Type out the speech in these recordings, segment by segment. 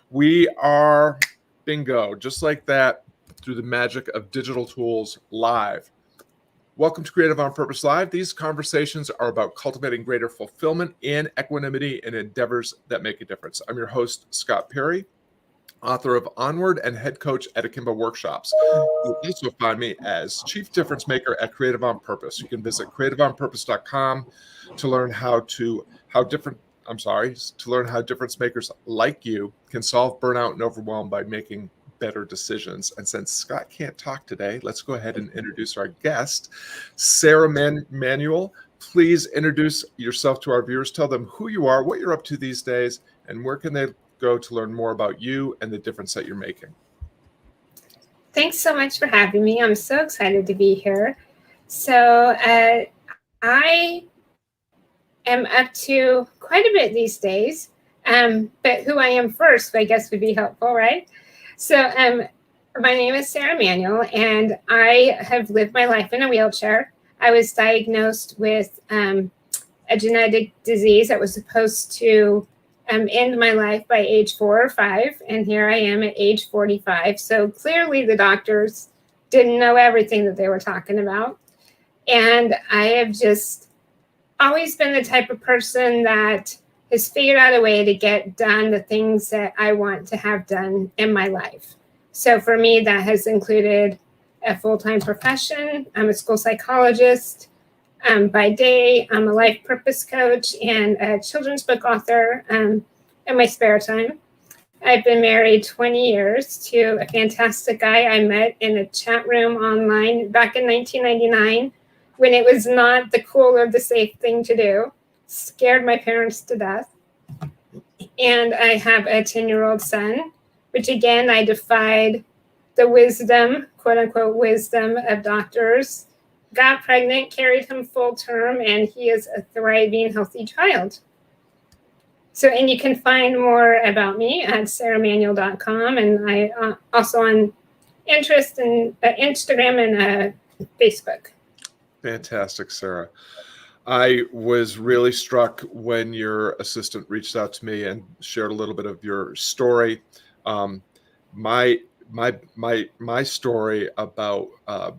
We are bingo, just like that, through the magic of digital tools live. Welcome to Creative on Purpose Live. These conversations are about cultivating greater fulfillment and equanimity in endeavors that make a difference. I'm your host, Scott Perry, author of Onward and head coach at Akimbo Workshops. You also find me as Chief Difference Maker at Creative on Purpose. You can visit creativeonpurpose.com to learn to learn how difference makers like you can solve burnout and overwhelm by making better decisions. And since Scott can't talk today, let's go ahead and introduce our guest, Sarah Manuel. Please introduce yourself to our viewers. Tell them who you are, what you're up to these days, and where can they go to learn more about you and the difference that you're making. Thanks so much for having me. I'm so excited to be here. So I am up to quite a bit these days, but who I am first, I guess, would be helpful, right? So my name is Sarah Manuel, and I have lived my life in a wheelchair. I was diagnosed with a genetic disease that was supposed to end my life by age 4 or 5, and here I am at age 45. So clearly the doctors didn't know everything that they were talking about. And I have just always been the type of person that has figured out a way to get done the things that I want to have done in my life. So for me, that has included a full-time profession. I'm a school psychologist. By day, I'm a life purpose coach and a children's book author in my spare time. I've been married 20 years to a fantastic guy I met in a chat room online back in 1999 when it was not the cool or the safe thing to do. Scared my parents to death. And I have a 10-year-old son, which again, I defied the wisdom, quote unquote, wisdom of doctors. Got pregnant, carried him full term, and he is a thriving, healthy child. So, and you can find more about me at sarahmanuel.com, and I also on interest in Instagram and Facebook. Fantastic, Sarah. I was really struck when your assistant reached out to me and shared a little bit of your story. My story about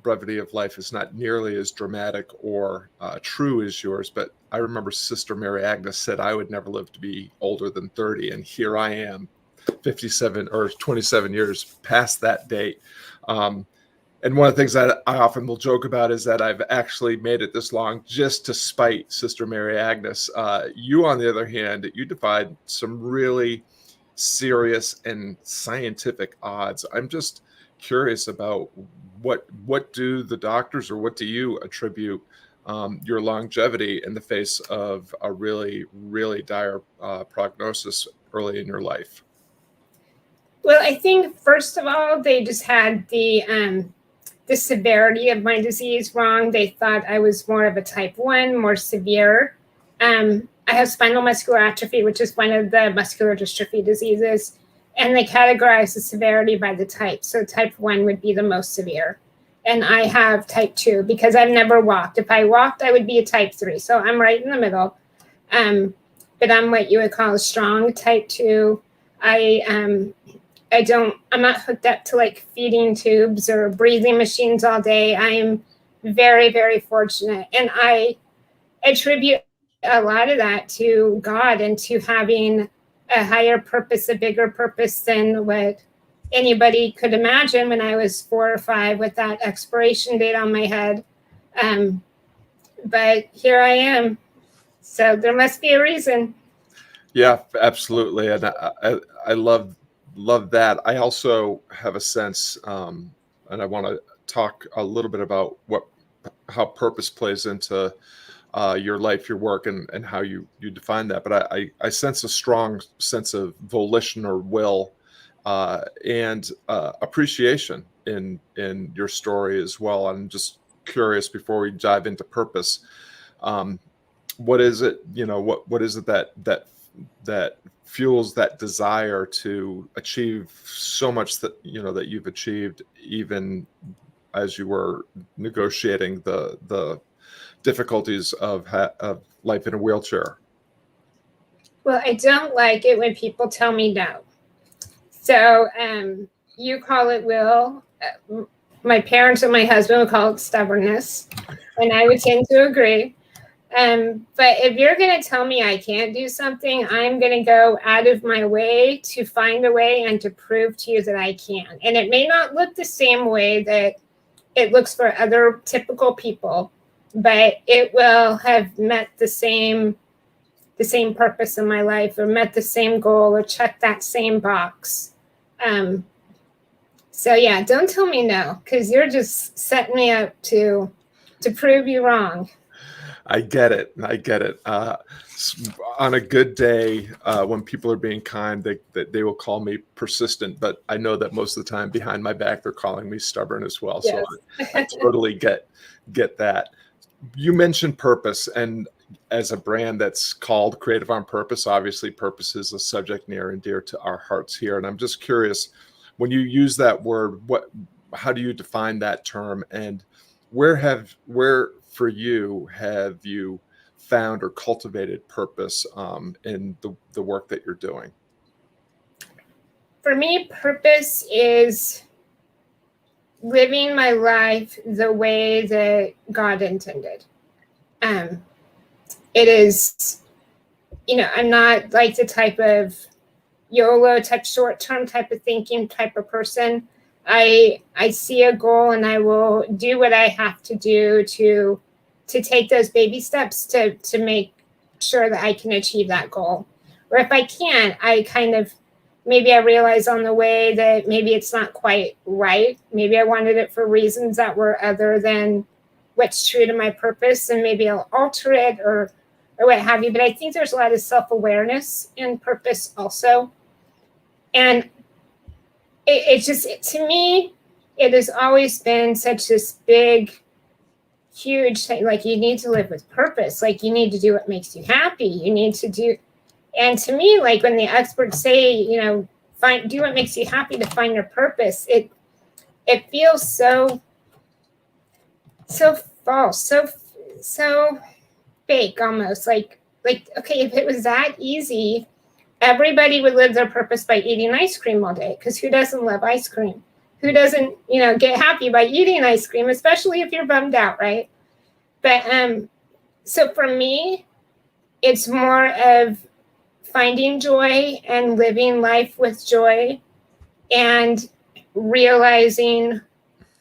brevity of life is not nearly as dramatic or true as yours, but I remember Sister Mary Agnes said I would never live to be older than 30, and here I am, 57 or 27 years past that date. And one of the things that I often will joke about is that I've actually made it this long just to spite Sister Mary Agnes. You, on the other hand, you defied some really serious and scientific odds. I'm just curious about what do the doctors or what do you attribute your longevity in the face of a really, really dire prognosis early in your life? Well, I think first of all, they just had the severity of my disease wrong. They thought I was more of a type 1, more severe. I have spinal muscular atrophy, which is one of the muscular dystrophy diseases, and they categorize the severity by the type. So type 1 would be the most severe. And I have type 2 because I've never walked. If I walked, I would be a type 3. So I'm right in the middle. But I'm what you would call a strong type 2. I'm not hooked up to like feeding tubes or breathing machines all day. I am very, very fortunate. And I attribute a lot of that to God and to having a higher purpose, a bigger purpose than what anybody could imagine when I was 4 or 5 with that expiration date on my head. But here I am. So there must be a reason. Yeah, absolutely. And I love that. I also have a sense, and I want to talk a little bit about how purpose plays into your life, your work, and how you define that. But I sense a strong sense of volition or will and appreciation in your story as well. I'm just curious before we dive into purpose. What is it? What is it that fuels that desire to achieve so much that that you've achieved, even as you were negotiating the difficulties of life in a wheelchair? Well, I don't like it when people tell me no. So you call it will. My parents and my husband would call it stubbornness, and I would tend to agree. But if you're going to tell me I can't do something, I'm going to go out of my way to find a way and to prove to you that I can. And it may not look the same way that it looks for other typical people, but it will have met the same purpose in my life, or met the same goal, or checked that same box. So yeah, don't tell me no, because you're just setting me up to prove you wrong. I get it. On a good day, when people are being kind, they will call me persistent, but I know that most of the time behind my back, they're calling me stubborn as well. Yes. So I totally get that. You mentioned purpose, and as a brand that's called Creative on Purpose, obviously purpose is a subject near and dear to our hearts here. And I'm just curious, when you use that word, how do you define that term, and where for you have you found or cultivated purpose in the work that you're doing? For me, purpose is living my life the way that God intended. It is, I'm not like the type of YOLO type, short-term type of thinking type of person. I see a goal and I will do what I have to do to take those baby steps to make sure that I can achieve that goal. Or if I can't, maybe I realize on the way that maybe it's not quite right. Maybe I wanted it for reasons that were other than what's true to my purpose, and maybe I'll alter it or what have you. But I think there's a lot of self-awareness in purpose also. And it's just, to me, it has always been such this big, huge thing. Like, you need to live with purpose. Like, you need to do what makes you happy. You need to do. And to me, like, when the experts say, do what makes you happy to find your purpose, it feels so false, so fake almost. Like, okay, if it was that easy, everybody would live their purpose by eating ice cream all day, because who doesn't love ice cream? Who doesn't, get happy by eating ice cream, especially if you're bummed out, right? But so for me, it's more of finding joy and living life with joy and realizing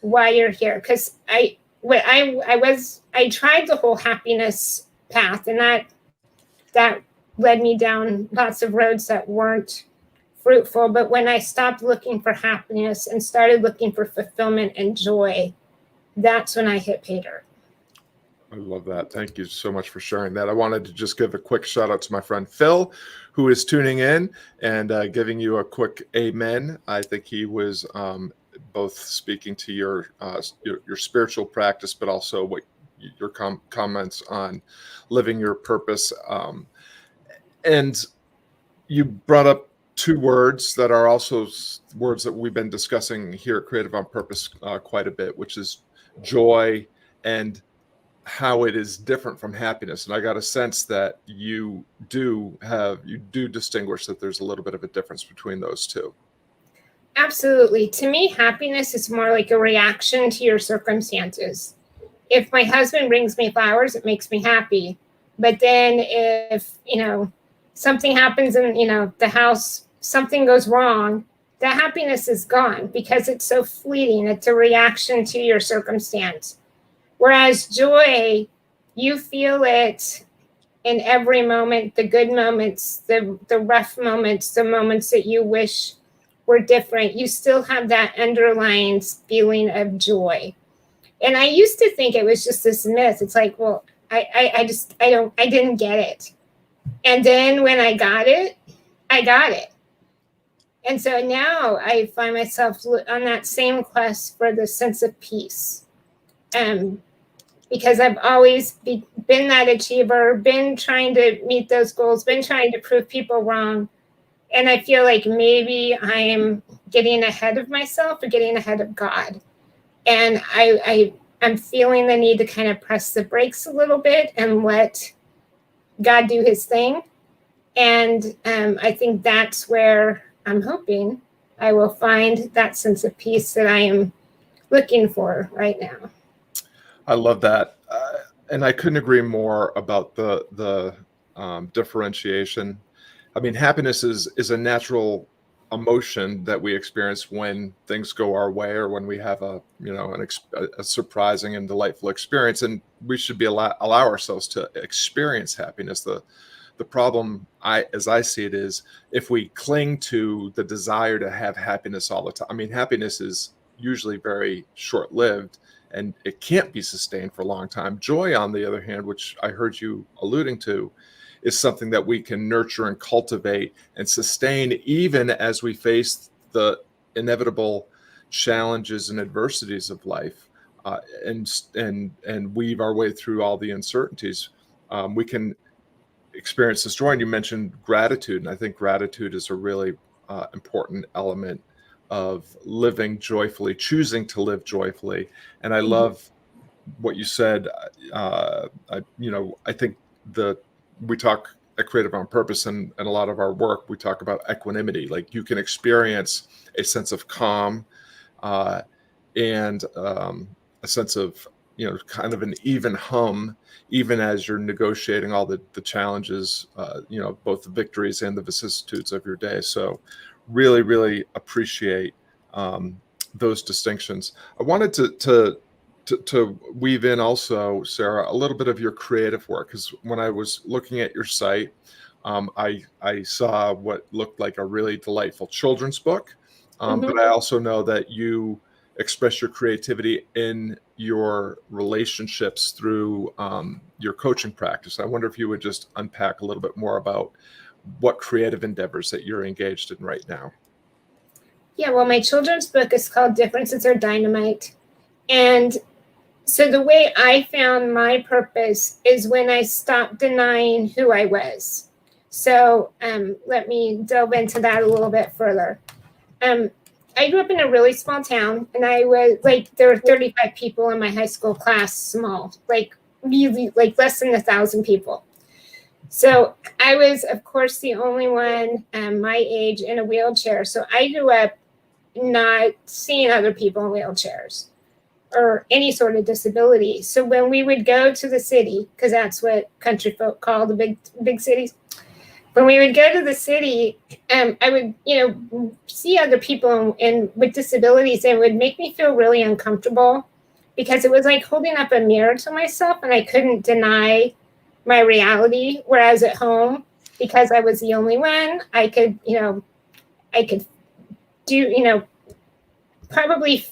why you're here. Because I tried the whole happiness path, and that led me down lots of roads that weren't fruitful. But when I stopped looking for happiness and started looking for fulfillment and joy, that's when I hit pay dirt. I love that. Thank you so much for sharing that. I wanted to just give a quick shout out to my friend Phil, who is tuning in and giving you a quick amen. I think he was both speaking to your spiritual practice, but also what your comments on living your purpose. And you brought up two words that are also words that we've been discussing here at Creative on Purpose quite a bit, which is joy and how it is different from happiness. And I got a sense that you do distinguish that there's a little bit of a difference between those two. Absolutely. To me, happiness is more like a reaction to your circumstances. If my husband brings me flowers, it makes me happy. But then if, something happens in, the house, something goes wrong, the happiness is gone because it's so fleeting. It's a reaction to your circumstance. Whereas joy, you feel it in every moment, the good moments, the rough moments, the moments that you wish were different. You still have that underlying feeling of joy. And I used to think it was just this myth. It's like, well, I didn't get it. And then when I got it, I got it. And so now I find myself on that same quest for the sense of peace. Because I've always been that achiever, been trying to meet those goals, been trying to prove people wrong. And I feel like maybe I'm getting ahead of myself or getting ahead of God. And I'm feeling the need to kind of press the brakes a little bit and let God do his thing. And I think that's where I'm hoping I will find that sense of peace that I am looking for right now. I love that. And I couldn't agree more about the differentiation. I mean, happiness is a natural emotion that we experience when things go our way or when we have a surprising and delightful experience, and we should be allow ourselves to experience happiness. The problem, as I see it, is if we cling to the desire to have happiness all the time. I mean, happiness is usually very short-lived and it can't be sustained for a long time. Joy, on the other hand, which I heard you alluding to, is something that we can nurture and cultivate and sustain even as we face the inevitable challenges and adversities of life, and weave our way through all the uncertainties. We can experience this joy. And you mentioned gratitude, and I think gratitude is a really important element of living joyfully, choosing to live joyfully. And I love what you said. I think we talk at Creative on Purpose and a lot of our work, we talk about equanimity. Like you can experience a sense of calm and a sense of, kind of an even hum, even as you're negotiating all the challenges, both the victories and the vicissitudes of your day. So really, really appreciate those distinctions. I wanted to weave in also, Sarah, a little bit of your creative work, because when I was looking at your site, I saw what looked like a really delightful children's book, but I also know that you express your creativity in your relationships through your coaching practice. I wonder if you would just unpack a little bit more about what creative endeavors that you're engaged in right now. Yeah, well, my children's book is called Differences Are Dynamite. And so the way I found my purpose is when I stopped denying who I was. So let me delve into that a little bit further. I grew up in a really small town, and I was there were 35 people in my high school class, small, really less than 1,000 people. So I was, of course, the only one my age in a wheelchair. So I grew up not seeing other people in wheelchairs or any sort of disability. So when we would go to the city, because that's what country folk call the big cities, when we would go to the city, I would, see other people with disabilities, and it would make me feel really uncomfortable because it was like holding up a mirror to myself, and I couldn't deny my reality. Whereas at home, because I was the only one, I could do, probably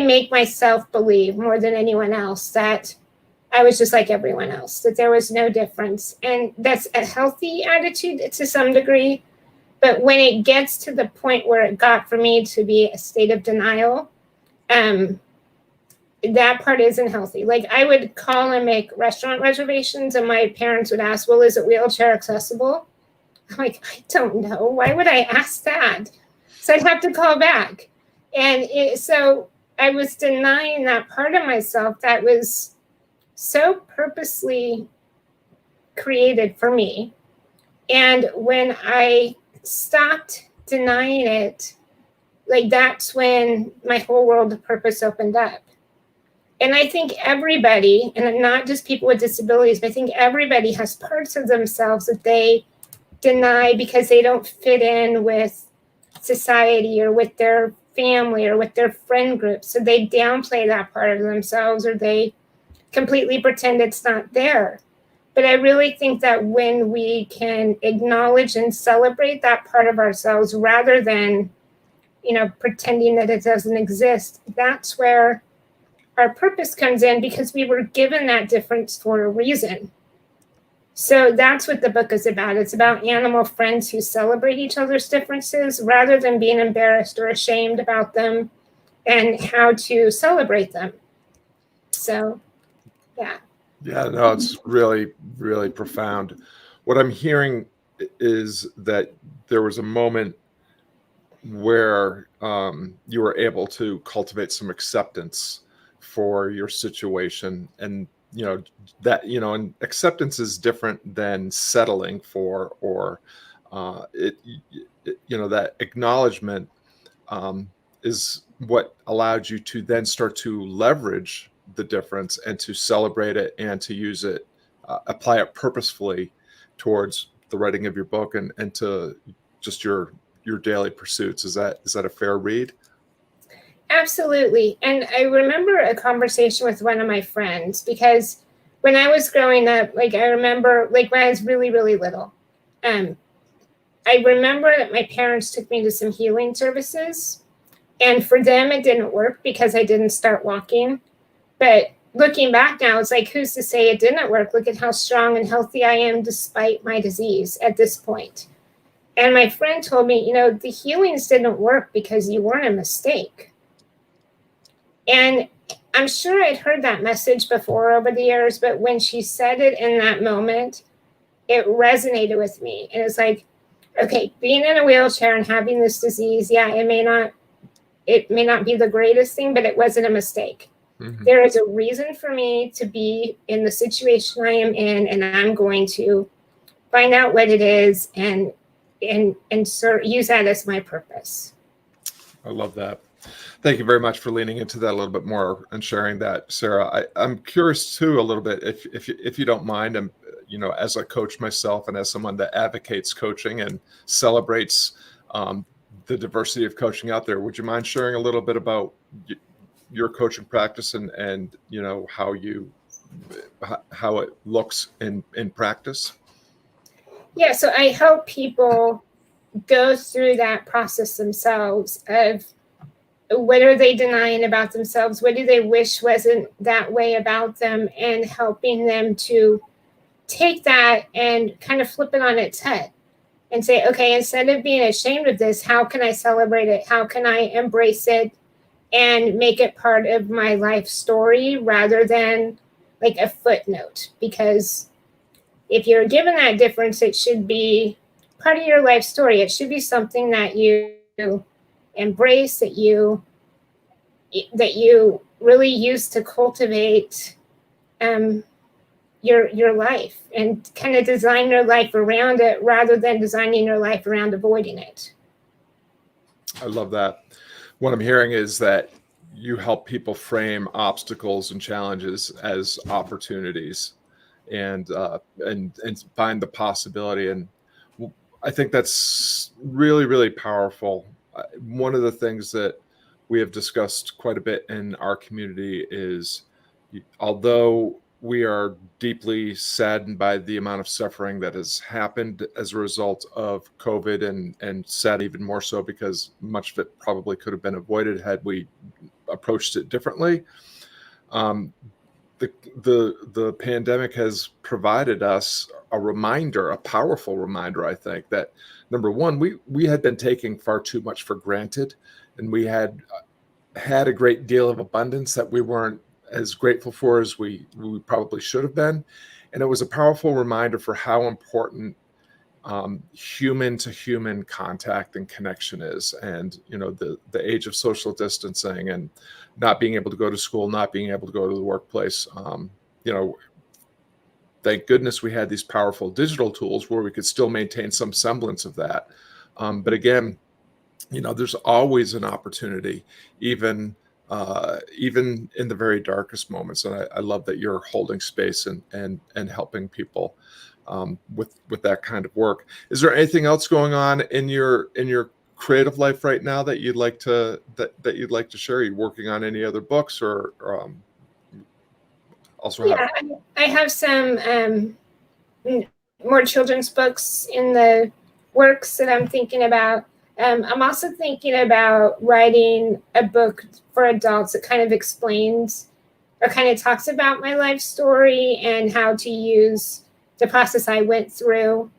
make myself believe more than anyone else that I was just like everyone else, that there was no difference. And that's a healthy attitude to some degree. But when it gets to the point where it got for me to be a state of denial, that part isn't healthy. Like I would call and make restaurant reservations, and my parents would ask, well, is it wheelchair accessible? I'm like, I don't know. Why would I ask that? So I'd have to call back. And so I was denying that part of myself that was so purposely created for me. And when I stopped denying it, that's when my whole world of purpose opened up. And I think everybody, and not just people with disabilities, but I think everybody has parts of themselves that they deny because they don't fit in with society or with their family or with their friend group. So they downplay that part of themselves, or they completely pretend it's not there. But I really think that when we can acknowledge and celebrate that part of ourselves rather than, pretending that it doesn't exist, that's where our purpose comes in, because we were given that difference for a reason. So that's what the book is about. It's about animal friends who celebrate each other's differences rather than being embarrassed or ashamed about them, and how to celebrate them. So, yeah. Yeah, no, it's really, really profound. What I'm hearing is that there was a moment where you were able to cultivate some acceptance for your situation, and and acceptance is different than settling for, or that acknowledgement is what allowed you to then start to leverage the difference and to celebrate it and to use it, apply it purposefully towards the writing of your book and to just your daily pursuits. Is that a fair read? Absolutely. And I remember a conversation with one of my friends, because when I was growing up, like I remember, like when I was really, really little, I remember that my parents took me to some healing services, and for them it didn't work because I didn't start walking. But looking back now, it's like, who's to say it didn't work? Look at how strong and healthy I am despite my disease at this point. And my friend told me, the healings didn't work because you weren't a mistake. And I'm sure I'd heard that message before over the years, but when she said it in that moment, it resonated with me. And it's like, okay, being in a wheelchair and having this disease, yeah, it may not be the greatest thing, but it wasn't a mistake. Mm-hmm. There is a reason for me to be in the situation I am in, and I'm going to find out what it is and use that as my purpose. I love that. Thank you very much for leaning into that a little bit more and sharing that, Sarah. I'm curious too, a little bit, if you don't mind. I'm, as a coach myself and as someone that advocates coaching and celebrates the diversity of coaching out there, would you mind sharing a little bit about your coaching practice and how it looks in practice? Yeah, so I help people go through that process themselves of, what are they denying about themselves? What do they wish wasn't that way about them? And helping them to take that and kind of flip it on its head and say, okay, instead of being ashamed of this, how can I celebrate it? How can I embrace it and make it part of my life story rather than like a footnote? Because if you're given that difference, it should be part of your life story. It should be something that you embrace, that you really use to cultivate your life and kind of design your life around it rather than designing your life around avoiding it. I love that. What I'm hearing is that you help people frame obstacles and challenges as opportunities and find the possibility. And I think that's really, really powerful. One of the things that we have discussed quite a bit in our community is, although we are deeply saddened by the amount of suffering that has happened as a result of COVID, and sad even more so because much of it probably could have been avoided had we approached it differently. The pandemic has provided us a powerful reminder, I think, that number one, we had been taking far too much for granted, and we had a great deal of abundance that we weren't as grateful for as we probably should have been. And it was a powerful reminder for how important human to human contact and connection is. And, the age of social distancing and not being able to go to school, not being able to go to the workplace. Thank goodness we had these powerful digital tools where we could still maintain some semblance of that. But again, there's always an opportunity, even in the very darkest moments. And I love that you're holding space and helping people with that kind of work. Is there anything else going on in your creative life right now that you'd like to share? Are you working on any other books or also? Yeah, I have some more children's books in the works that I'm thinking about. I'm also thinking about writing a book for adults that kind of explains or kind of talks about my life story and how to use the process I went through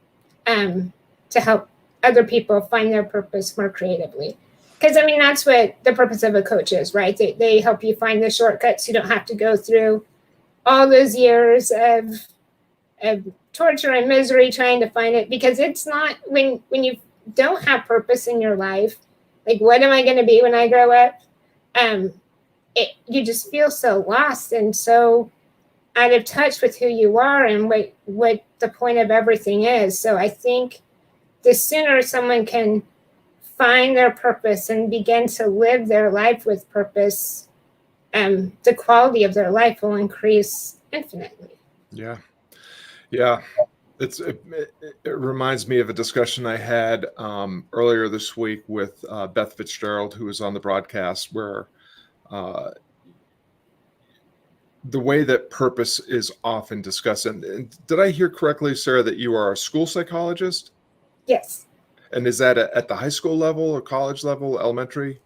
to help other people find their purpose more creatively. Because, that's what the purpose of a coach is, right? They help you find the shortcuts. You don't have to go through all those years of torture and misery trying to find it, because it's not, when you don't have purpose in your life, like, what am I going to be when I grow up? You just feel so lost and so out of touch with who you are and what the point of everything is. So I think the sooner someone can find their purpose and begin to live their life with purpose, the quality of their life will increase infinitely. Yeah. Yeah. It reminds me of a discussion I had earlier this week with Beth Fitzgerald, who was on the broadcast, where the way that purpose is often discussed. And did I hear correctly, Sarah, that you are a school psychologist? Yes. And is that at the high school level or college level, elementary?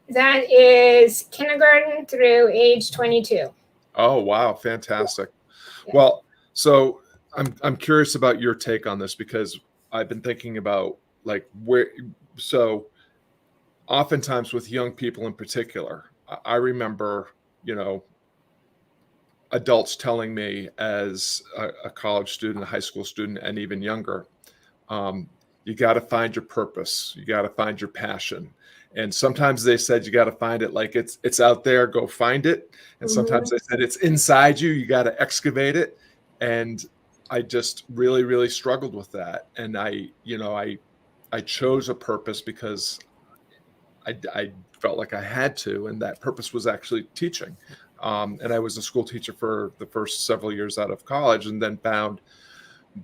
That is kindergarten through age 22. Oh, wow. Fantastic. Yeah. Well, so I'm curious about your take on this, because I've been thinking about so oftentimes with young people in particular, I remember, adults telling me as a college student, a high school student, and even younger, you got to find your purpose. You got to find your passion. And sometimes they said you got to find it like it's out there, go find it. And sometimes they said it's inside you, you got to excavate it. And I just really, really struggled with that. And I chose a purpose because I felt like I had to, and that purpose was actually teaching. And I was a school teacher for the first several years out of college, and then found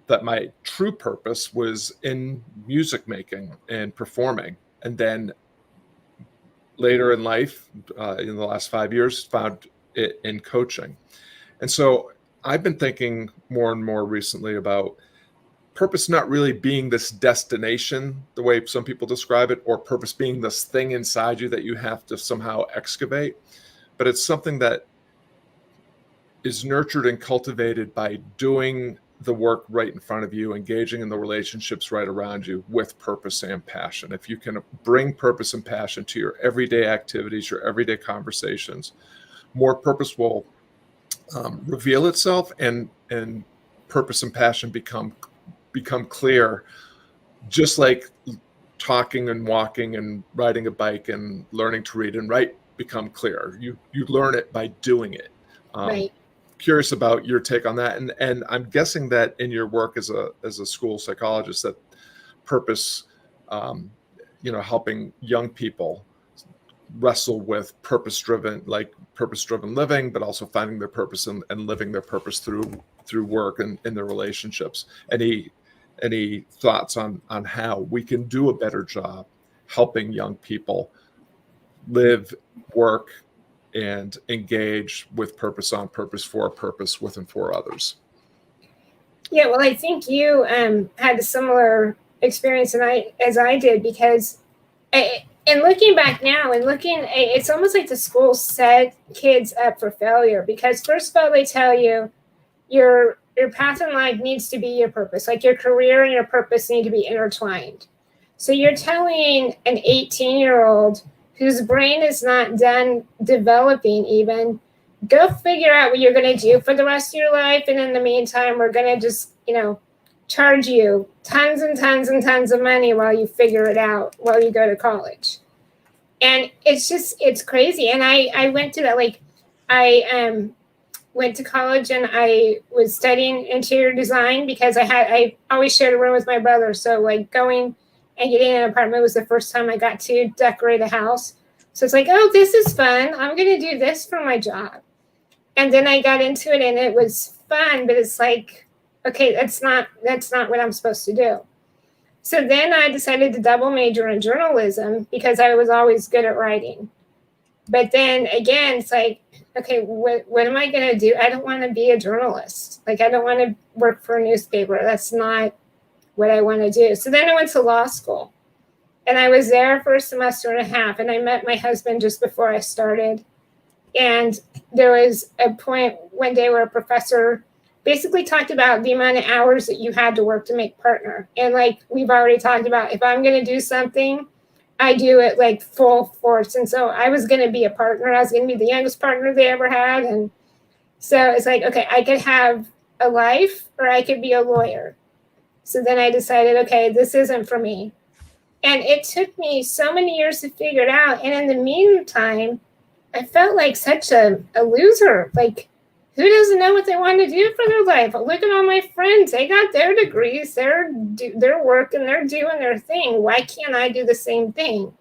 that my true purpose was in music making and performing. And then later in life, in the last 5 years, found it in coaching. And so I've been thinking more and more recently about purpose not really being this destination, the way some people describe it, or purpose being this thing inside you that you have to somehow excavate, but it's something that is nurtured and cultivated by doing the work right in front of you, engaging in the relationships right around you with purpose and passion. If you can bring purpose and passion to your everyday activities, your everyday conversations, more purpose will reveal itself, and purpose and passion become clear, just like talking and walking and riding a bike and learning to read and write become clear. You learn it by doing it. Right. Curious about your take on that, and I'm guessing that in your work as a school psychologist, that purpose, helping young people wrestle with purpose-driven living, but also finding their purpose and living their purpose through work and in their relationships. Any thoughts on how we can do a better job helping young people live, work, and engage with purpose, on purpose, for a purpose, with and for others? Yeah, well, I think you had a similar experience as I did, because and looking back now and it's almost like the school set kids up for failure, because first of all, they tell you your path in life needs to be your purpose. Like your career and your purpose need to be intertwined. So you're telling an 18-year-old whose brain is not done developing even, go figure out what you're going to do for the rest of your life. And in the meantime, we're going to just, charge you tons and tons and tons of money while you figure it out, while you go to college. And it's crazy. And I went through that. Like I went to college and I was studying interior design because I always shared a room with my brother. So like going and getting an apartment was the first time I got to decorate a house. So it's like, oh, this is fun. I'm going to do this for my job. And then I got into it and it was fun, but it's like, okay, that's not what I'm supposed to do. So then I decided to double major in journalism because I was always good at writing. But then again, it's like, okay, what am I going to do? I don't want to be a journalist. Like, I don't want to work for a newspaper. That's not what I want to do. So then I went to law school, and I was there for a semester and a half, and I met my husband just before I started. And there was a point one day where a professor basically talked about the amount of hours that you had to work to make partner. And like we've already talked about, if I'm going to do something, I do it like full force. And so I was going to be a partner. I was going to be the youngest partner they ever had. And so it's like, okay, I could have a life or I could be a lawyer. So then I decided, okay, this isn't for me. And it took me so many years to figure it out. And in the meantime, I felt like such a loser. Like who doesn't know what they want to do for their life? Look at all my friends. They got their degrees, they're working, they're doing their thing. Why can't I do the same thing?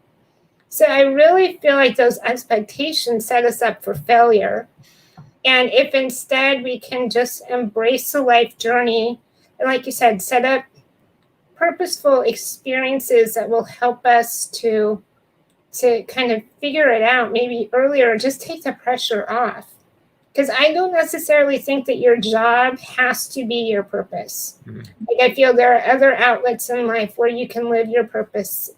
So I really feel like those expectations set us up for failure. And if instead we can just embrace the life journey, and like you said, set up purposeful experiences that will help us to kind of figure it out maybe earlier, just take the pressure off. Because I don't necessarily think that your job has to be your purpose. Like, I feel there are other outlets in life where you can live your purpose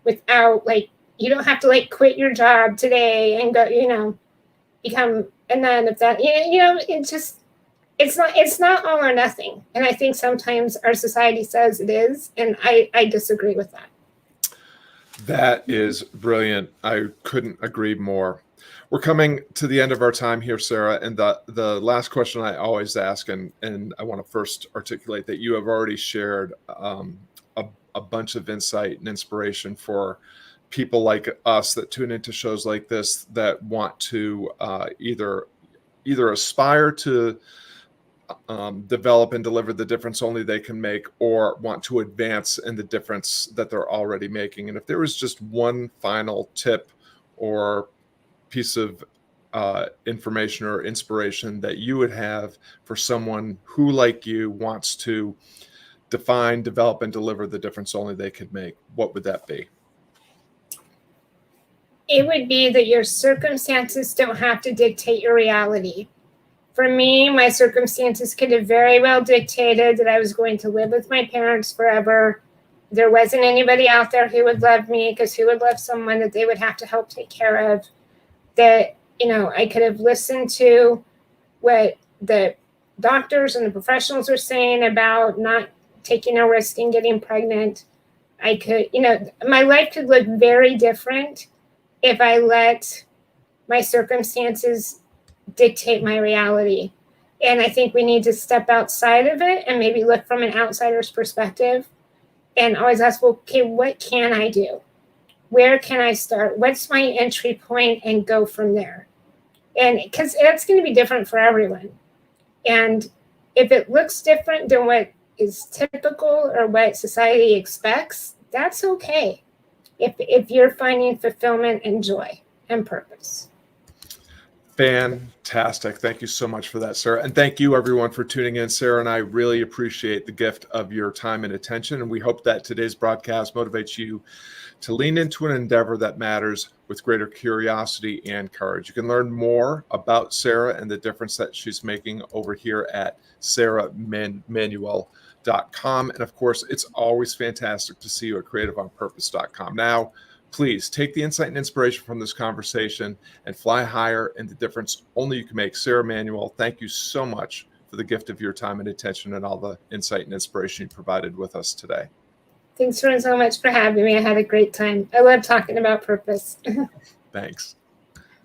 without, like, you don't have to like quit your job today and go, become a nun of that. It's not all or nothing. And I think sometimes our society says it is, and I disagree with that. That is brilliant. I couldn't agree more. We're coming to the end of our time here, Sarah, and the last question I always ask, and I want to first articulate that you have already shared a bunch of insight and inspiration for people like us that tune into shows like this that want to either aspire to develop and deliver the difference only they can make, or want to advance in the difference that they're already making. And if there was just one final tip or piece of information or inspiration that you would have for someone who, like you, wants to define, develop, and deliver the difference only they could make, what would that be? It would be that your circumstances don't have to dictate your reality. For me, my circumstances could have very well dictated that I was going to live with my parents forever. There wasn't anybody out there who would love me, because who would love someone that they would have to help take care of? That, I could have listened to what the doctors and the professionals were saying about not taking a risk in getting pregnant. I could, my life could look very different if I let my circumstances dictate my reality. And I think we need to step outside of it and maybe look from an outsider's perspective and always ask, well, okay, what can I do? Where can I start? What's my entry point? And go from there. And because that's going to be different for everyone. And if it looks different than what is typical or what society expects, that's okay. If you're finding fulfillment and joy and purpose. Fantastic. Thank you so much for that, Sarah. And thank you, everyone, for tuning in. Sarah and I really appreciate the gift of your time and attention. And we hope that today's broadcast motivates you to lean into an endeavor that matters with greater curiosity and courage. You can learn more about Sarah and the difference that she's making over here at sarahmanuel.com. And of course, it's always fantastic to see you at creativeonpurpose.com. Now, please take the insight and inspiration from this conversation and fly higher in the difference only you can make. Sarah Manuel, thank you so much for the gift of your time and attention and all the insight and inspiration you provided with us today. Thanks so much for having me. I had a great time. I love talking about purpose. Thanks.